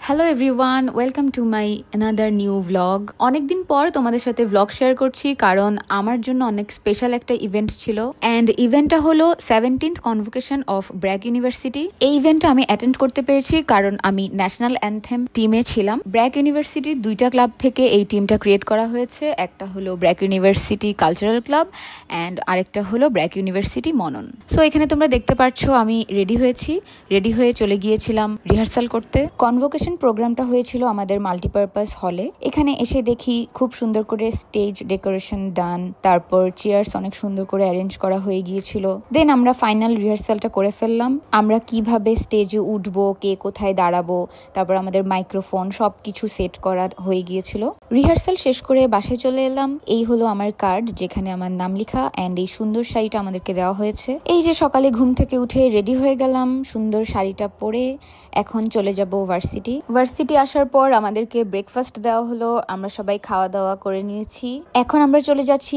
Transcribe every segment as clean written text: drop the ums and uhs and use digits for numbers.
Hello everyone, welcome to my another new vlog. অনেকদিন পর তোমাদের সাথে ভ্লগ শেয়ার করছি, কারণ আমার জন্য অনেক স্পেশাল একটা ইভেন্ট ছিল। অ্যান্ড ইভেন্টটা হলো 17th convocation of BRAC university. এই ইভেন্টটা আমি অ্যাটেন্ড করতে পেরেছি কারণ আমি ন্যাশনাল অ্যানথেম টিমে ছিলাম। ব্র্যাক ইউনিভার্সিটির দুইটা ক্লাব থেকে এই টিমটা ক্রিয়েট করা হয়েছে। একটা হলো BRAC university cultural club and আরেকটা হলো ব্র্যাক ইউনিভার্সিটি মনন। সো এখানে তোমরা দেখতে পাচ্ছ আমি রেডি হয়ে চলে গিয়েছিলাম রিহার্সাল করতে। কনভোকেশন প্রোগ্রামটা হয়েছিল আমাদের মাল্টিপারপাস হলে। এখানে এসে দেখি খুব সুন্দর করে স্টেজ ডেকোরেশন ডান, তারপর চেয়ার্স অনেক সুন্দর করে অ্যারেঞ্জ করা হয়ে গিয়েছিল। দেন আমরা ফাইনাল রিহার্সালটা করে ফেললাম। আমরা কিভাবে স্টেজে উঠবো, কে কোথায় দাঁড়াবো, তারপর আমাদের মাইক্রোফোন সবকিছু সেট করা হয়ে গিয়েছিল। রিহার্সাল শেষ করে বাসায় চলে এলাম। এই হলো আমার কার্ড, যেখানে আমার নাম লেখা অ্যান্ড এই সুন্দর শাড়িটা আমাদেরকে দেওয়া হয়েছে। এই যে সকালে ঘুম থেকে উঠে রেডি হয়ে গেলাম সুন্দর শাড়িটা পরে। এখন চলে যাব ভার্সিটি আসার পর আমাদেরকে ব্রেকফাস্ট দেওয়া হলো। আমরা সবাই খাওয়া দাওয়া করে নিয়েছি। এখন আমরা চলে যাচ্ছি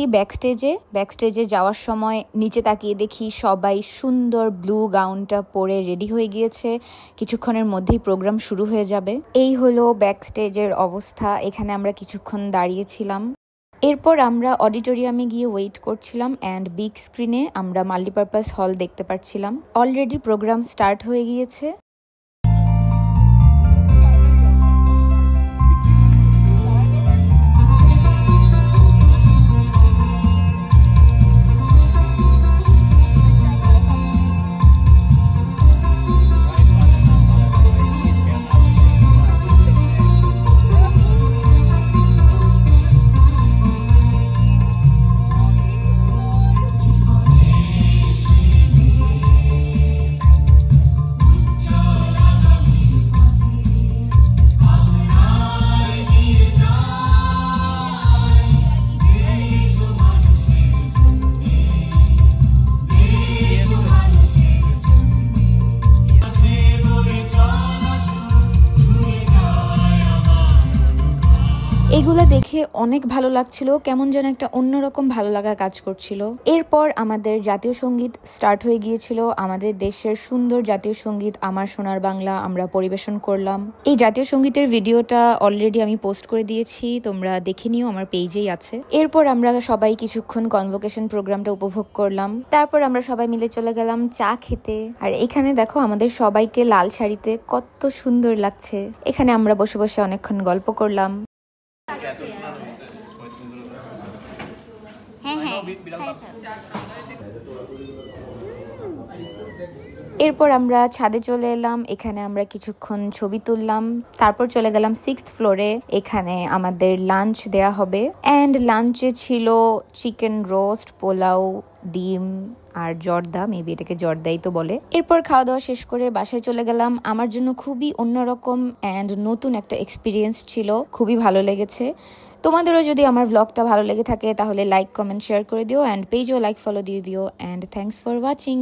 ব্যাকস্টেজে যাওয়ার সময় নিচে তাকিয়ে দেখি সবাই সুন্দর ব্লু গাউনটা পরে রেডি হয়ে গিয়েছে। কিছুক্ষণের মধ্যেই প্রোগ্রাম শুরু হয়ে যাবে। এই হলো ব্যাকস্টেজের অবস্থা। এখানে আমরা কিছুক্ষণ দাঁড়িয়েছিলাম। এরপর আমরা অডিটোরিয়ামে গিয়ে ওয়েট করছিলাম অ্যান্ড বিগ স্ক্রিনে আমরা মাল্টিপারপাস হল দেখতে পাচ্ছিলাম। অলরেডি প্রোগ্রাম স্টার্ট হয়ে গিয়েছে। এগুলা দেখে অনেক ভালো লাগছিল, কেমন যেন একটা অন্যরকম ভালো লাগা কাজ করছিল। এরপর আমাদের জাতীয় সঙ্গীত স্টার্ট হয়ে গিয়েছিল। আমাদের দেশের সুন্দর জাতীয় সঙ্গীত আমার সোনার বাংলা আমরা পরিবেশন করলাম। এই জাতীয় সঙ্গীতের ভিডিওটা অলরেডি আমি পোস্ট করে দিয়েছি, তোমরা দেখে নিও, আমার পেজেই আছে। এরপর আমরা সবাই কিছুক্ষণ কনভোকেশন প্রোগ্রামটা উপভোগ করলাম। তারপর আমরা সবাই মিলে চলে গেলাম চা খেতে। আর এখানে দেখো আমাদের সবাইকে লাল শাড়িতে কত সুন্দর লাগছে। এখানে আমরা বসে বসে অনেকক্ষণ গল্প করলাম। এরপর আমরা ছাদে চলে এলাম। এখানে আমরা কিছুক্ষণ ছবি তুললাম। তারপর চলে গেলাম 6th ফ্লোরে। এখানে আমাদের লাঞ্চ দেয়া হবে অ্যান্ড লাঞ্চে ছিল চিকেন রোস্ট, পোলাও, ডিম আর জর্দা, মেবি এটাকে জর্দাই তো বলে। এরপর খাওয়া দাওয়া শেষ করে বাসায় চলে গেলাম। আমার জন্য খুবই অন্যরকম অ্যান্ড নতুন একটা এক্সপিরিয়েন্স ছিল, খুবই ভালো লেগেছে। তোমাদেরও যদি আমার ভ্লগটা ভালো লেগে থাকে তাহলে লাইক, কমেন্ট, শেয়ার করে দিও অ্যান্ড পেজও লাইক, ফলো দিয়ে দিও। And thanks for watching.